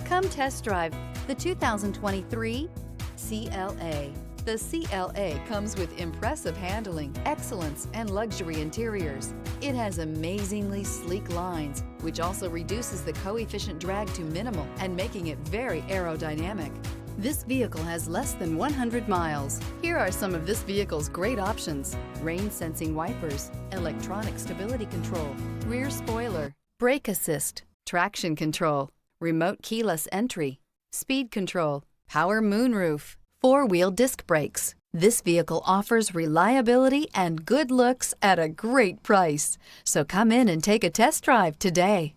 Come test drive the 2023 CLA. The CLA comes with impressive handling, excellence, and luxury interiors. It has amazingly sleek lines, which also reduces the coefficient drag to minimal and making it very aerodynamic. This vehicle has less than 100 miles. Here are some of this vehicle's great options: rain-sensing wipers, electronic stability control, rear spoiler, brake assist, traction control, remote keyless entry, speed control, power moonroof, four-wheel disc brakes. This vehicle offers reliability and good looks at a great price. So come in and take a test drive today.